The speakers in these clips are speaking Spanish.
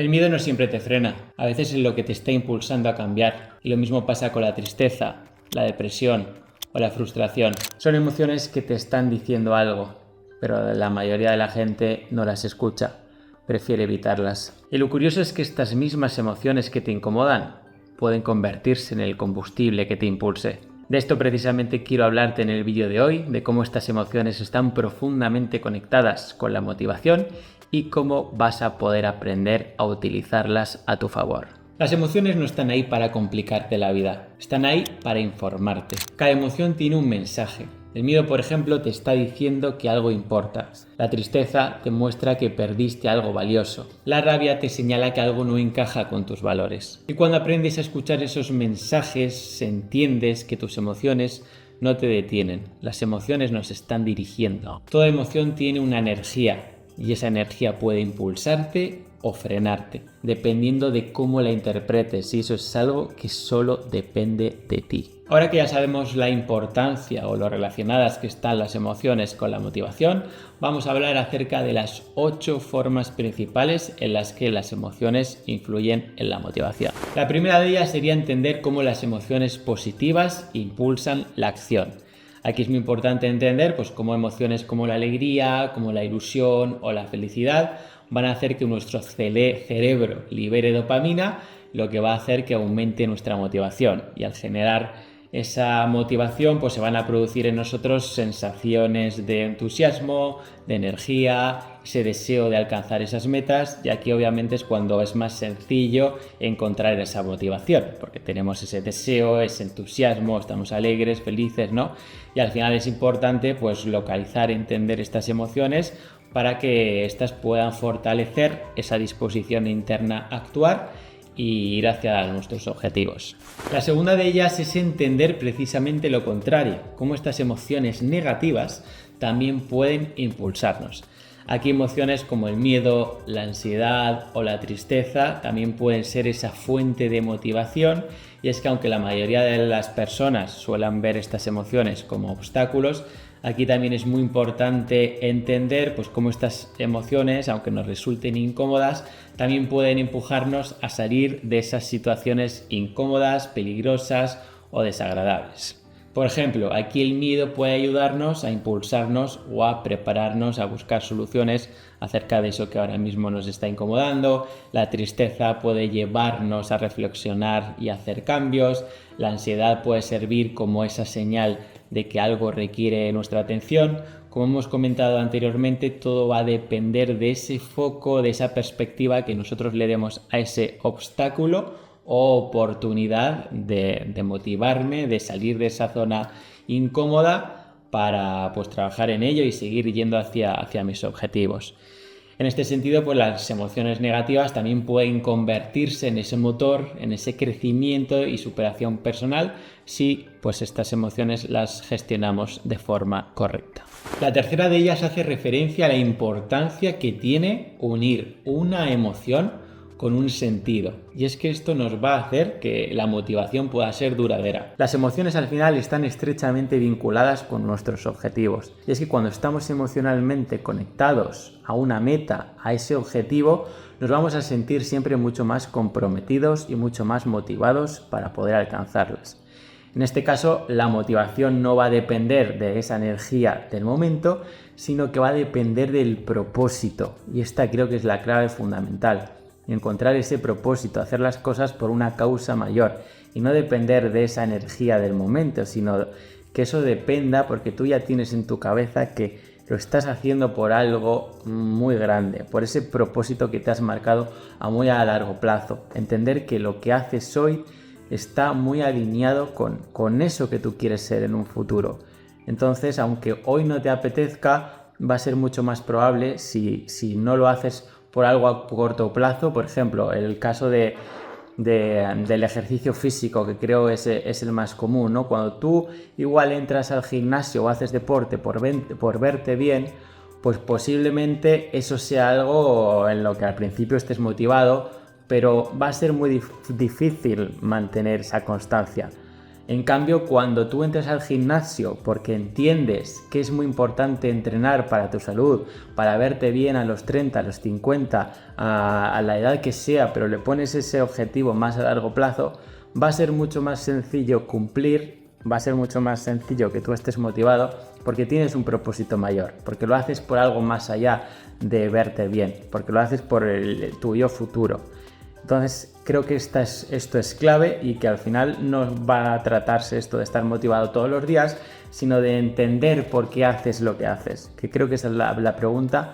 El miedo no siempre te frena, a veces es lo que te está impulsando a cambiar. Y lo mismo pasa con la tristeza, la depresión o la frustración. Son emociones que te están diciendo algo, pero la mayoría de la gente no las escucha, prefiere evitarlas. Y lo curioso es que estas mismas emociones que te incomodan pueden convertirse en el combustible que te impulse. De esto precisamente quiero hablarte en el vídeo de hoy, de cómo estas emociones están profundamente conectadas con la motivación y cómo vas a poder aprender a utilizarlas a tu favor. Las emociones no están ahí para complicarte la vida, están ahí para informarte. Cada emoción tiene un mensaje. El miedo, por ejemplo, te está diciendo que algo importa. La tristeza te muestra que perdiste algo valioso. La rabia te señala que algo no encaja con tus valores. Y cuando aprendes a escuchar esos mensajes, entiendes que tus emociones no te detienen. Las emociones nos están dirigiendo. Toda emoción tiene una energía y esa energía puede impulsarte o frenarte, dependiendo de cómo la interpretes, y eso es algo que solo depende de ti. Ahora que ya sabemos la importancia o lo relacionadas que están las emociones con la motivación, vamos a hablar acerca de las 8 formas principales en las que las emociones influyen en la motivación. La primera de ellas sería entender cómo las emociones positivas impulsan la acción. Aquí es muy importante entender cómo emociones como la alegría, como la ilusión o la felicidad van a hacer que nuestro cerebro libere dopamina, lo que va a hacer que aumente nuestra motivación. Y al generar esa motivación, se van a producir en nosotros sensaciones de entusiasmo, de energía, ese deseo de alcanzar esas metas, y aquí obviamente es cuando es más sencillo encontrar esa motivación, porque tenemos ese deseo, ese entusiasmo, estamos alegres, felices, ¿no? Y al final es importante localizar, entender estas emociones para que éstas puedan fortalecer esa disposición interna a actuar y ir hacia nuestros objetivos. La segunda de ellas es entender precisamente lo contrario, cómo estas emociones negativas también pueden impulsarnos. Aquí emociones como el miedo, la ansiedad o la tristeza también pueden ser esa fuente de motivación, y es que aunque la mayoría de las personas suelen ver estas emociones como obstáculos, aquí también es muy importante entender cómo estas emociones, aunque nos resulten incómodas, también pueden empujarnos a salir de esas situaciones incómodas, peligrosas o desagradables. Por ejemplo, aquí el miedo puede ayudarnos a impulsarnos o a prepararnos a buscar soluciones acerca de eso que ahora mismo nos está incomodando. La tristeza puede llevarnos a reflexionar y hacer cambios. La ansiedad puede servir como esa señal de que algo requiere nuestra atención. Como hemos comentado anteriormente, todo va a depender de ese foco, de esa perspectiva que nosotros le demos a ese obstáculo o oportunidad de motivarme, de salir de esa zona incómoda para trabajar en ello y seguir yendo hacia mis objetivos. En este sentido, las emociones negativas también pueden convertirse en ese motor, en ese crecimiento y superación personal si estas emociones las gestionamos de forma correcta. La tercera de ellas hace referencia a la importancia que tiene unir una emoción con un sentido, y es que esto nos va a hacer que la motivación pueda ser duradera. Las emociones al final están estrechamente vinculadas con nuestros objetivos, y es que cuando estamos emocionalmente conectados a una meta, a ese objetivo, nos vamos a sentir siempre mucho más comprometidos y mucho más motivados para poder alcanzarlas. En este caso, la motivación no va a depender de esa energía del momento, sino que va a depender del propósito, y esta creo que es la clave fundamental. Encontrar ese propósito, hacer las cosas por una causa mayor y no depender de esa energía del momento, sino que eso dependa porque tú ya tienes en tu cabeza que lo estás haciendo por algo muy grande, por ese propósito que te has marcado a muy a largo plazo. Entender que lo que haces hoy está muy alineado con eso que tú quieres ser en un futuro. Entonces, aunque hoy no te apetezca, va a ser mucho más probable si no lo haces por algo a corto plazo. Por ejemplo, el caso del ejercicio físico, que creo es el más común, ¿no? Cuando tú igual entras al gimnasio o haces deporte por verte bien, posiblemente eso sea algo en lo que al principio estés motivado, pero va a ser muy difícil mantener esa constancia. En cambio, cuando tú entras al gimnasio porque entiendes que es muy importante entrenar para tu salud, para verte bien a los 30, a los 50, a la edad que sea, pero le pones ese objetivo más a largo plazo, va a ser mucho más sencillo cumplir, va a ser mucho más sencillo que tú estés motivado porque tienes un propósito mayor, porque lo haces por algo más allá de verte bien, porque lo haces por tu yo futuro. Entonces creo que esto es clave y que al final no va a tratarse esto de estar motivado todos los días, sino de entender por qué haces lo que haces, que creo que esa es la pregunta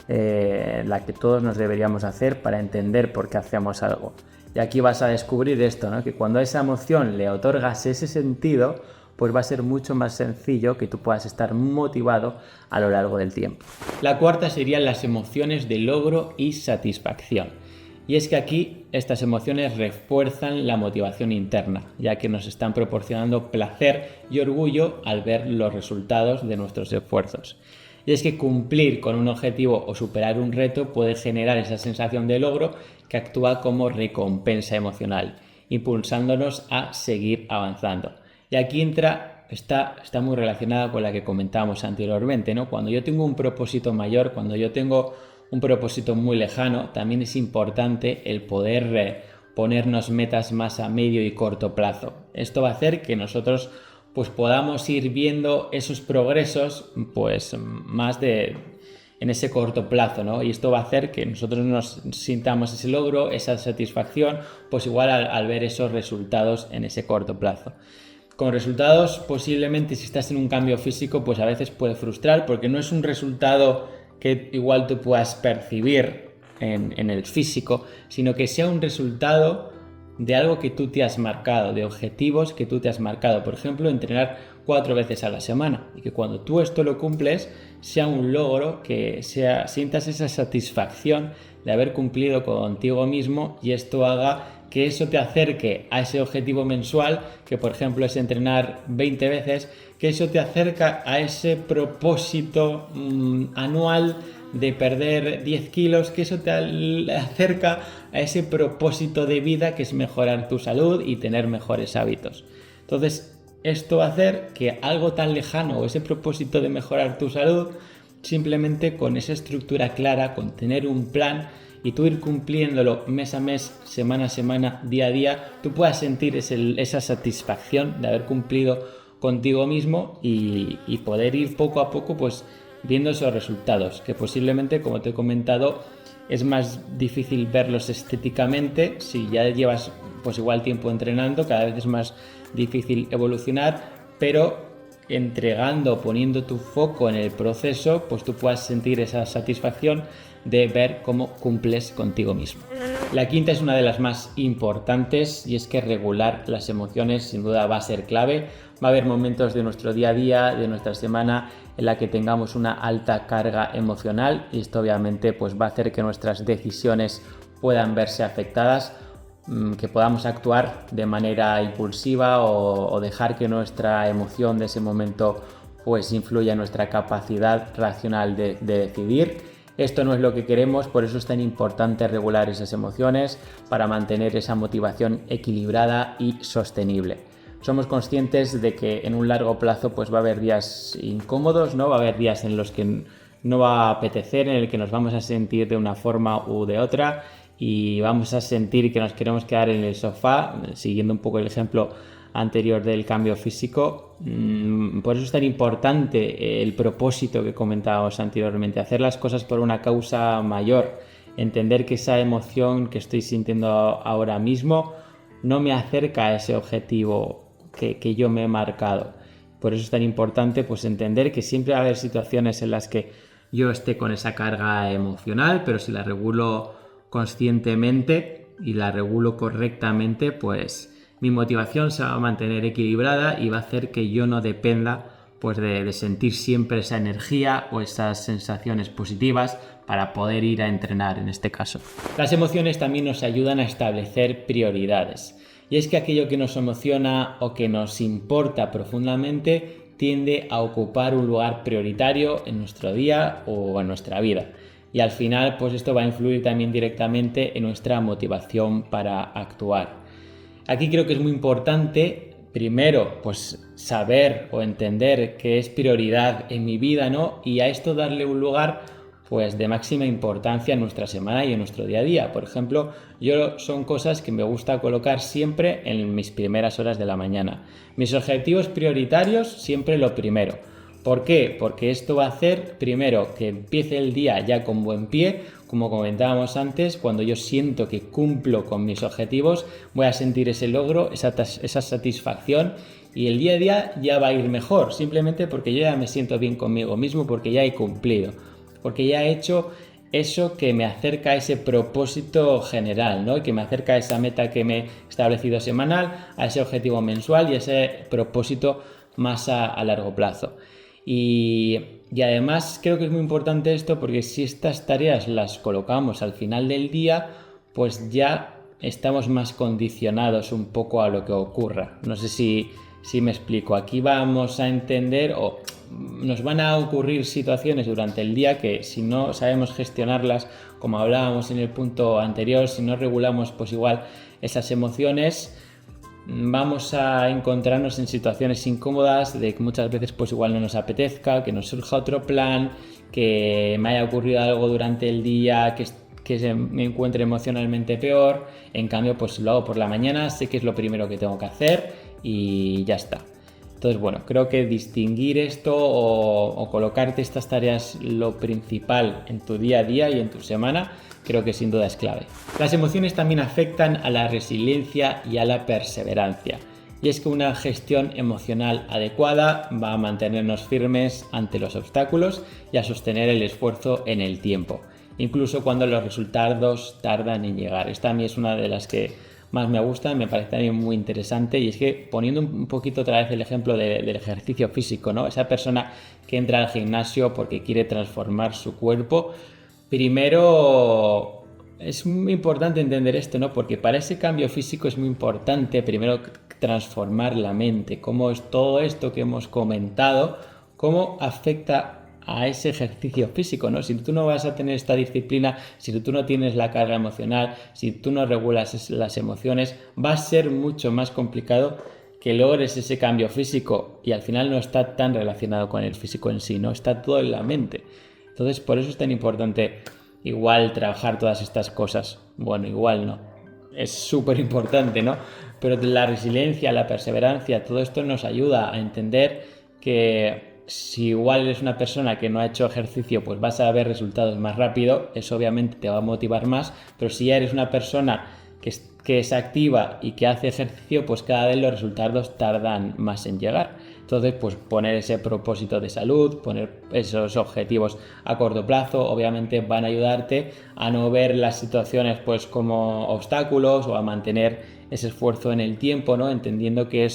la que todos nos deberíamos hacer para entender por qué hacemos algo. Y aquí vas a descubrir esto, ¿no? Que cuando a esa emoción le otorgas ese sentido, pues va a ser mucho más sencillo que tú puedas estar motivado a lo largo del tiempo. La cuarta serían las emociones de logro y satisfacción. Y es que aquí estas emociones refuerzan la motivación interna, ya que nos están proporcionando placer y orgullo al ver los resultados de nuestros esfuerzos. Y es que cumplir con un objetivo o superar un reto puede generar esa sensación de logro que actúa como recompensa emocional, impulsándonos a seguir avanzando. Y aquí está muy relacionada con la que comentábamos anteriormente, ¿no? Cuando yo tengo un propósito mayor, cuando yo tengo un propósito muy lejano, también es importante el poder ponernos metas más a medio y corto plazo. Esto va a hacer que nosotros pues podamos ir viendo esos progresos pues más en ese corto plazo, ¿no? Y esto va a hacer que nosotros nos sintamos ese logro, esa satisfacción, pues igual al ver esos resultados en ese corto plazo. Con resultados, posiblemente si estás en un cambio físico, pues a veces puede frustrar porque no es un resultado que igual tú puedas percibir en el físico, sino que sea un resultado de algo que tú te has marcado, de objetivos que tú te has marcado. Por ejemplo, entrenar 4 veces a la semana y que cuando tú esto lo cumples sea un logro, que sientas esa satisfacción de haber cumplido contigo mismo y esto haga que eso te acerque a ese objetivo mensual, que por ejemplo es entrenar 20 veces, que eso te acerca a ese propósito anual de perder 10 kilos, que eso te acerca a ese propósito de vida que es mejorar tu salud y tener mejores hábitos. Entonces, esto va a hacer que algo tan lejano o ese propósito de mejorar tu salud, simplemente con esa estructura clara, con tener un plan y tú ir cumpliéndolo mes a mes, semana a semana, día a día, tú puedas sentir esa satisfacción de haber cumplido contigo mismo y poder ir poco a poco pues viendo esos resultados, que posiblemente, como te he comentado, es más difícil verlos estéticamente. Si ya llevas pues igual tiempo entrenando, cada vez es más difícil evolucionar, pero poniendo tu foco en el proceso, pues tú puedas sentir esa satisfacción de ver cómo cumples contigo mismo. La quinta es una de las más importantes y es que regular las emociones sin duda va a ser clave. Va a haber momentos de nuestro día a día, de nuestra semana, en la que tengamos una alta carga emocional y esto obviamente pues va a hacer que nuestras decisiones puedan verse afectadas, que podamos actuar de manera impulsiva o dejar que nuestra emoción de ese momento pues influya en nuestra capacidad racional de decidir. Esto no es lo que queremos, por eso es tan importante regular esas emociones para mantener esa motivación equilibrada y sostenible. Somos conscientes de que en un largo plazo pues va a haber días incómodos, ¿no? Va a haber días en los que no va a apetecer, en el que nos vamos a sentir de una forma u de otra y vamos a sentir que nos queremos quedar en el sofá, siguiendo un poco el ejemplo anterior del cambio físico. Por eso es tan importante el propósito que comentábamos anteriormente, hacer las cosas por una causa mayor, entender que esa emoción que estoy sintiendo ahora mismo no me acerca a ese objetivo que yo me he marcado. Por eso es tan importante pues entender que siempre va a haber situaciones en las que yo esté con esa carga emocional, pero si la regulo conscientemente y la regulo correctamente, pues mi motivación se va a mantener equilibrada y va a hacer que yo no dependa pues de sentir siempre esa energía o esas sensaciones positivas para poder ir a entrenar en este caso. Las emociones también nos ayudan a establecer prioridades. Y es que aquello que nos emociona o que nos importa profundamente tiende a ocupar un lugar prioritario en nuestro día o en nuestra vida. Y al final, pues esto va a influir también directamente en nuestra motivación para actuar. Aquí creo que es muy importante primero, pues saber o entender qué es prioridad en mi vida, ¿no? Y a esto darle un lugar pues de máxima importancia en nuestra semana y en nuestro día a día. Por ejemplo, son cosas que me gusta colocar siempre en mis primeras horas de la mañana. Mis objetivos prioritarios, siempre lo primero. ¿Por qué? Porque esto va a hacer, primero, que empiece el día ya con buen pie. Como comentábamos antes, cuando yo siento que cumplo con mis objetivos, voy a sentir ese logro, esa satisfacción, y el día a día ya va a ir mejor, simplemente porque yo ya me siento bien conmigo mismo, porque ya he cumplido, porque ya he hecho eso que me acerca a ese propósito general, ¿no? Y que me acerca a esa meta que me he establecido semanal, a ese objetivo mensual y a ese propósito más a largo plazo. Y además creo que es muy importante esto, porque si estas tareas las colocamos al final del día, pues ya estamos más condicionados un poco a lo que ocurra. No sé si me explico. Aquí vamos a entender o nos van a ocurrir situaciones durante el día que, si no sabemos gestionarlas, como hablábamos en el punto anterior, si no regulamos pues igual esas emociones, vamos a encontrarnos en situaciones incómodas de que muchas veces pues igual no nos apetezca, que nos surja otro plan, que me haya ocurrido algo durante el día que me encuentre emocionalmente peor. En cambio, pues lo hago por la mañana, sé que es lo primero que tengo que hacer y ya está. Entonces, bueno, creo que distinguir esto o colocarte estas tareas lo principal en tu día a día y en tu semana, creo que sin duda es clave. Las emociones también afectan a la resiliencia y a la perseverancia. Y es que una gestión emocional adecuada va a mantenernos firmes ante los obstáculos y a sostener el esfuerzo en el tiempo, incluso cuando los resultados tardan en llegar. Esta a mí es una de las que más me gusta, me parece también muy interesante, y es que, poniendo un poquito otra vez el ejemplo del ejercicio físico, ¿no? Esa persona que entra al gimnasio porque quiere transformar su cuerpo, primero es muy importante entender esto, ¿no? Porque para ese cambio físico es muy importante primero transformar la mente, cómo es todo esto que hemos comentado, cómo afecta a ese ejercicio físico, ¿no? Si tú no vas a tener esta disciplina, si tú no tienes la carga emocional, si tú no regulas las emociones, va a ser mucho más complicado que logres ese cambio físico, y al final no está tan relacionado con el físico en sí, ¿no? Está todo en la mente. Entonces, por eso es tan importante igual trabajar todas estas cosas. Bueno, igual no. Es súper importante, ¿no? Pero la resiliencia, la perseverancia, todo esto nos ayuda a entender que si igual eres una persona que no ha hecho ejercicio, pues vas a ver resultados más rápido, eso obviamente te va a motivar más, pero si ya eres una persona que es activa y que hace ejercicio, pues cada vez los resultados tardan más en llegar. Entonces, pues poner ese propósito de salud, poner esos objetivos a corto plazo, obviamente van a ayudarte a no ver las situaciones pues como obstáculos, o a mantener ese esfuerzo en el tiempo, ¿no? Entendiendo que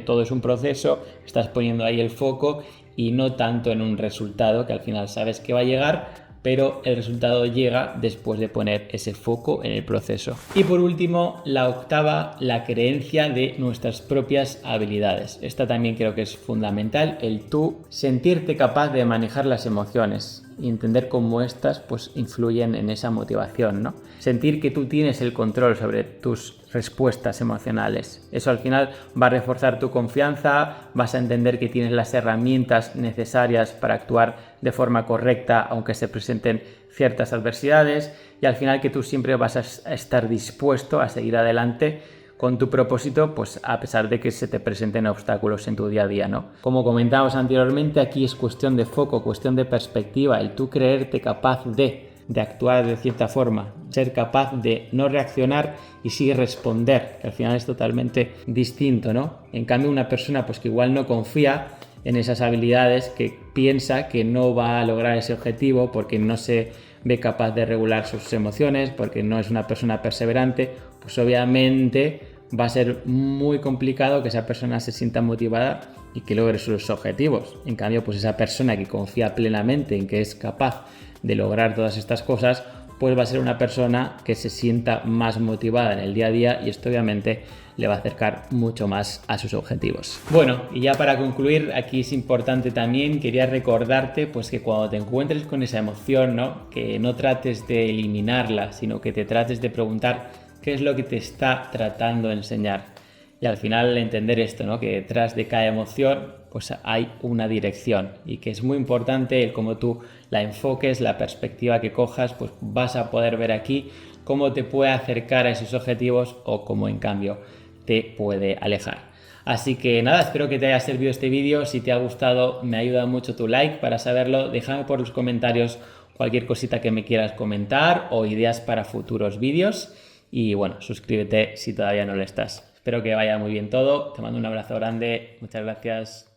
todo es un proceso, estás poniendo ahí el foco y no tanto en un resultado que al final sabes que va a llegar, pero el resultado llega después de poner ese foco en el proceso. Y por último, la octava, la creencia de nuestras propias habilidades. Esta también creo que es fundamental, el tú sentirte capaz de manejar las emociones y entender cómo estas pues influyen en esa motivación, ¿no? Sentir que tú tienes el control sobre tus respuestas emocionales. Eso al final va a reforzar tu confianza, vas a entender que tienes las herramientas necesarias para actuar de forma correcta aunque se presenten ciertas adversidades, y al final que tú siempre vas a estar dispuesto a seguir adelante con tu propósito, pues a pesar de que se te presenten obstáculos en tu día a día, ¿no? Como comentábamos anteriormente, aquí es cuestión de foco, cuestión de perspectiva, el tú creerte capaz de actuar de cierta forma, ser capaz de no reaccionar y sí responder, que al final es totalmente distinto, ¿no? En cambio, una persona pues que igual no confía en esas habilidades, que piensa que no va a lograr ese objetivo porque no se ve capaz de regular sus emociones, porque no es una persona perseverante, pues obviamente va a ser muy complicado que esa persona se sienta motivada y que logre sus objetivos. En cambio, pues esa persona que confía plenamente en que es capaz de lograr todas estas cosas, pues va a ser una persona que se sienta más motivada en el día a día, y esto obviamente le va a acercar mucho más a sus objetivos. Bueno, y ya para concluir, aquí es importante también, quería recordarte pues que cuando te encuentres con esa emoción, ¿no? Que no trates de eliminarla, sino que te trates de preguntar qué es lo que te está tratando de enseñar, Y al final entender esto, ¿no? Que detrás de cada emoción pues hay una dirección y que es muy importante el cómo tú la enfoques, la perspectiva que cojas, pues vas a poder ver aquí cómo te puede acercar a esos objetivos o cómo en cambio te puede alejar. Así que nada, espero que te haya servido este vídeo. Si te ha gustado, me ayuda mucho tu like para saberlo. Déjame por los comentarios cualquier cosita que me quieras comentar o ideas para futuros vídeos. Y bueno, suscríbete si todavía no lo estás. Espero que vaya muy bien todo. Te mando un abrazo grande. Muchas gracias.